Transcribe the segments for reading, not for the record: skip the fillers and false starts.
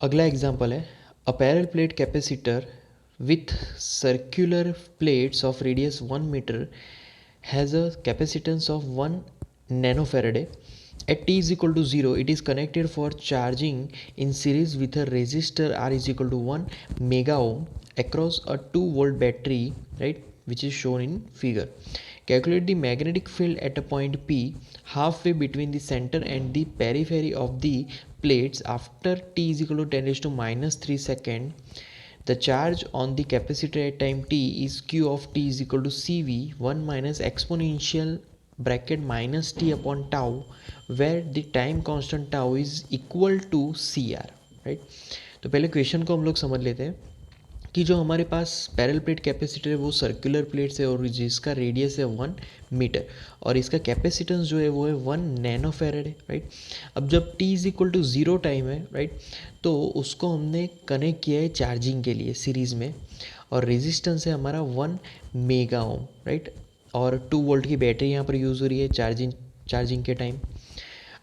अगला एग्जाम्पल है a parallel plate capacitor with circular plates of radius 1 meter has a capacitance of 1 nanofarad. At t is equal to 0, it is connected for charging in series with a resistor R is equal to 1 mega ohm across a 2 volt battery, right, which is shown in figure. Calculate the magnetic field at a point P halfway between the center and the periphery of the plates after t is equal to 10 raised to minus 3 second. The charge on the capacitor at time t is q of t is equal to cv 1 minus exponential bracket minus t upon tau, where the time constant tau is equal to cr, right. तो पहले question को हम लोग समझ लेते हैं कि जो हमारे पास पैरेलल प्लेट कैपेसिटर है वो सर्कुलर प्लेट है और जिसका रेडियस है 1 मीटर और इसका कैपेसिटेंस जो है वो है 1 नैनो फैरेड है, राइट। अब जब t is equal to 0 time है, राइट, तो उसको हमने कनेक्ट किया है चार्जिंग के लिए सीरीज़ में और रेजिस्टेंस है हमारा 1 मेगा ओम, राइट। और 2 वोल्ट की बैटरी यहाँ पर यूज़ हो रही है चार्जिंग के टाइम।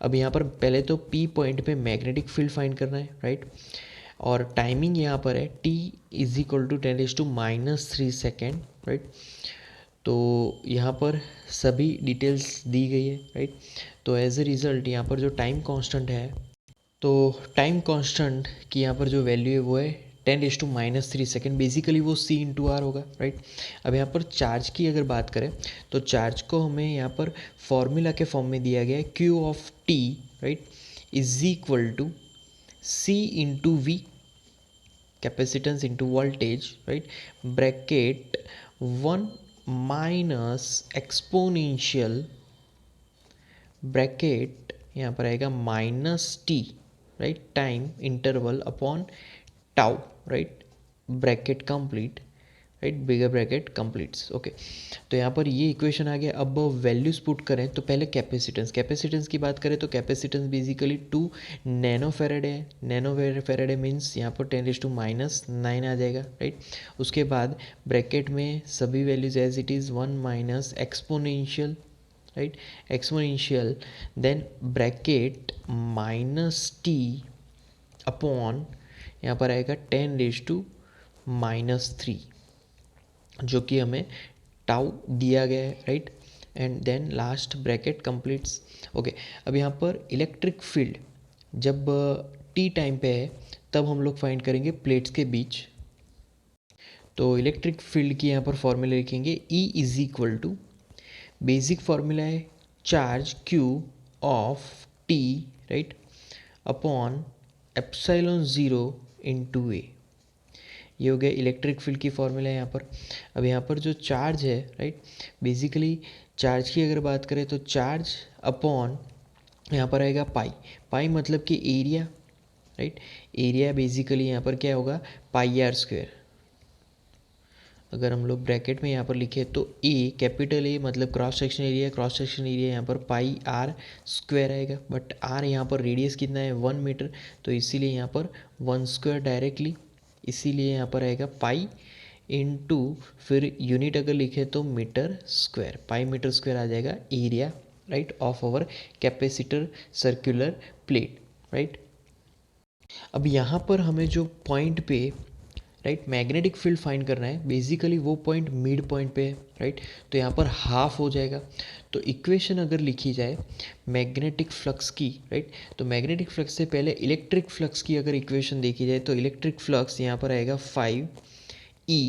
अब यहाँ पर पहले तो P पॉइंट पे मैग्नेटिक फील्ड फाइंड करना है, राइट। और टाइमिंग यहाँ पर है t is equal to 10⁻³ second, right. तो यहाँ पर सभी डिटेल्स दी गई है, राइट। तो एज ए रिज़ल्ट यहाँ पर जो टाइम कांस्टेंट है, तो टाइम कांस्टेंट की यहाँ पर जो वैल्यू है वो है 10⁻³ सेकेंड, बेसिकली वो c इंटू आर होगा, राइट। अब यहाँ पर चार्ज की अगर बात करें तो चार्ज को हमें यहाँ पर फॉर्मूला के फॉर्म में दिया गया है q of t, right, is equal to c into V capacitance into voltage, right, bracket 1 minus exponential bracket यहाँ पर आएगा minus T, right, time interval upon tau, right, bracket complete, right, bigger bracket completes, okay. तो यहाँ पर ये equation आ गया। अब values put करें तो पहले कैपेसिटेंस की बात करें तो कैपेसिटेंस बेसिकली 2 नैनो फैरेड है। नैनो फैरेड मीन्स यहाँ पर 10⁻⁹ आ जाएगा, राइट। उसके बाद ब्रैकेट में सभी values as it is 1 minus exponential, right, exponential, then bracket minus t upon यहाँ पर आएगा 10⁻⁻³ जो कि हमें टाउ दिया गया है, right, and then last bracket completes, okay. अब यहाँ पर इलेक्ट्रिक फील्ड जब टी टाइम पे है तब हम लोग फाइंड करेंगे प्लेट्स के बीच। तो इलेक्ट्रिक फील्ड की यहाँ पर फॉर्मूला लिखेंगे E is equal to, basic formula है charge Q of T, right, upon epsilon 0 into A. ये हो गया इलेक्ट्रिक फील्ड की फॉर्मूला है यहाँ पर। अब यहाँ पर जो चार्ज है, राइट, बेसिकली चार्ज की अगर बात करें तो चार्ज अपॉन यहाँ पर आएगा पाई मतलब कि एरिया, राइट। एरिया बेसिकली यहाँ पर क्या होगा πr²। अगर हम लोग ब्रैकेट में यहाँ पर लिखे तो ए कैपिटल ए मतलब क्रॉस सेक्शन एरिया यहाँ पर πr² आएगा, बट r यहाँ पर रेडियस कितना है 1 मीटर, तो इसीलिए यहाँ पर 1² डायरेक्टली, इसीलिए यहाँ पर आएगा पाई इंटू फिर यूनिट अगर लिखे तो मीटर स्क्वायर, π m² आ जाएगा area, right, of our capacitor circular plate, right. अब यहाँ पर हमें जो पॉइंट पे, राइट, मैग्नेटिक फील्ड फाइंड करना है, बेसिकली वो पॉइंट मिड पॉइंट पे है, राइट। तो यहाँ पर हाफ हो जाएगा। तो इक्वेशन अगर लिखी जाए मैग्नेटिक फ्लक्स की, राइट, तो मैग्नेटिक फ्लक्स से पहले इलेक्ट्रिक फ्लक्स की अगर इक्वेशन देखी जाए तो इलेक्ट्रिक फ्लक्स यहाँ पर आएगा 5E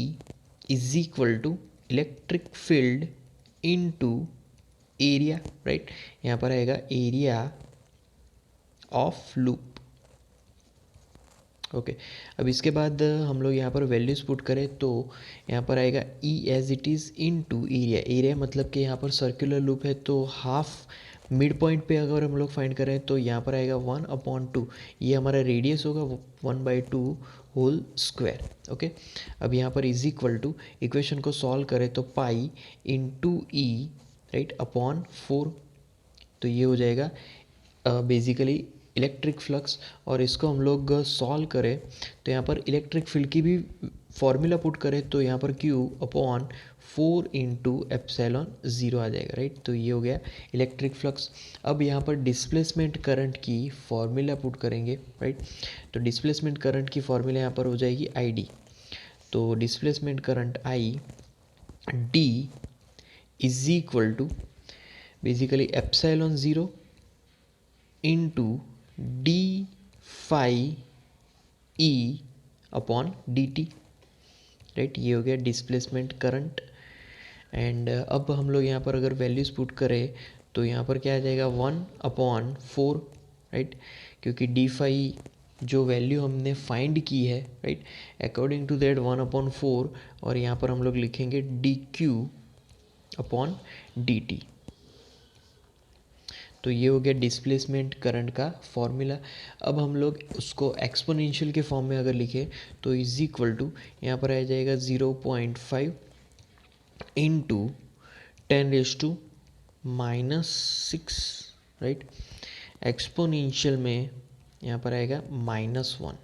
is equal to electric field into area, right, यहाँ पर आएगा एरिया ऑफ लूप, ओके। अब इसके बाद हम लोग यहाँ पर वैल्यूज़ पुट करें तो यहाँ पर आएगा E as it is into area मतलब कि यहाँ पर सर्कुलर लूप है तो हाफ मिड पॉइंट पे अगर हम लोग फाइंड करें तो यहाँ पर आएगा 1/2, ये हमारा रेडियस होगा 1/2 होल स्क्वायर, ओके। अब यहाँ पर इज इक्वल टू इक्वेशन को सॉल्व करें तो पाई इंटू ई, राइट, अपॉन 4, तो ये हो जाएगा बेसिकली इलेक्ट्रिक फ्लक्स, और इसको हम लोग सॉल्व करें तो यहाँ पर इलेक्ट्रिक फील्ड की भी फॉर्मूला पुट करें तो यहाँ पर Q अपॉन 4 इंटू एप्सिलॉन 0 आ जाएगा, राइट। तो ये हो गया इलेक्ट्रिक फ्लक्स। अब यहाँ पर डिस्प्लेसमेंट करंट की फॉर्मूला पुट करेंगे, राइट। तो डिस्प्लेसमेंट करंट की फॉर्मूला यहाँ पर हो जाएगी ID। तो displacement current I D is equal to basically epsilon 0 into d phi e upon d t, right. ये हो गया डिस्प्लेसमेंट करंट। एंड अब हम लोग यहाँ पर अगर वैल्यूज़ पुट करें तो यहाँ पर क्या आ जाएगा 1/4, राइट, क्योंकि डी फाई जो वैल्यू हमने फाइंड की है, राइट, अकॉर्डिंग टू दैट 1/4, और यहाँ पर हम लोग लिखेंगे D Q upon d T. तो ये हो गया डिस्प्लेसमेंट करंट का फॉर्मूला। अब हम लोग उसको एक्सपोनेंशियल के फॉर्म में अगर लिखें तो इज इक्वल टू यहाँ पर आ जाएगा 0.5 इंटू 10⁻⁻⁶, राइट। एक्सपोनेंशियल में यहाँ पर आएगा -1।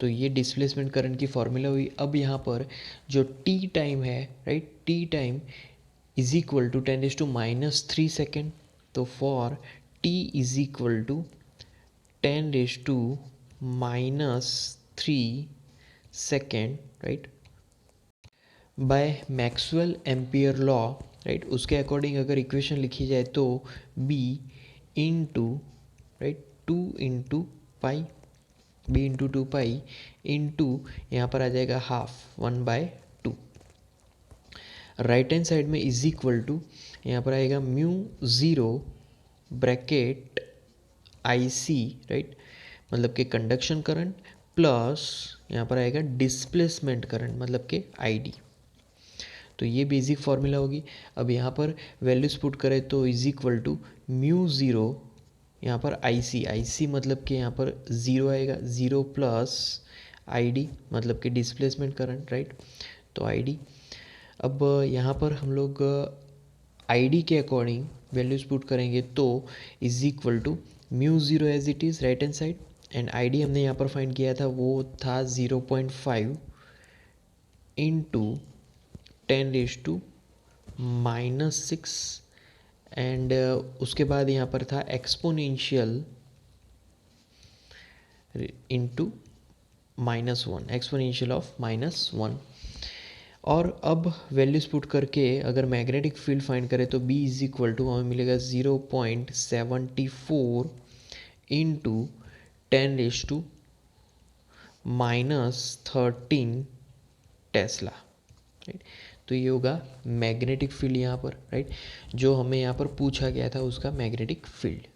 तो ये डिस्प्लेसमेंट करंट की फॉर्मूला हुई। अब यहाँ पर जो टी टाइम है, right, T time is equal to 10⁻³ second. तो for T is equal to 10⁻³ second, right, by Maxwell Ampere law, right, उसके अकॉर्डिंग अगर इक्वेशन लिखी जाए तो b इंटू, राइट, 2 इंटू यहाँ पर आ जाएगा हाफ 1/2। राइट हैंड साइड में इज इक्वल टू यहाँ पर आएगा μ0 ब्रैकेट IC, राइट, मतलब कि कंडक्शन करंट, प्लस यहाँ पर आएगा डिस्प्लेसमेंट करंट मतलब कि ID। तो ये बेसिक फॉर्मूला होगी। अब यहाँ पर वैल्यूज पुट करें तो इज इक्वल टू μ0 यहाँ पर IC मतलब कि यहाँ पर 0 आएगा, 0 प्लस ID मतलब कि डिस्प्लेसमेंट करंट, राइट। तो ID, अब यहाँ पर हम लोग ID के अकॉर्डिंग वैल्यूज पुट करेंगे तो is equal to μ0 as it is right hand side, and ID हमने यहाँ पर फाइंड किया था, वो था 0.5 इंटू 10⁻⁻⁶, एंड उसके बाद यहाँ पर था एक्सपोनेंशियल इंटू -1, एक्सपोनेंशियल ऑफ -1। और अब वैल्यूज पुट करके अगर मैग्नेटिक फील्ड फाइंड करें तो B इज इक्वल टू हमें मिलेगा 0.74 इंटू 10⁻13 टेस्ला, राइट। तो ये होगा मैग्नेटिक फील्ड यहाँ पर, राइट, जो हमें यहाँ पर पूछा गया था उसका मैग्नेटिक फील्ड।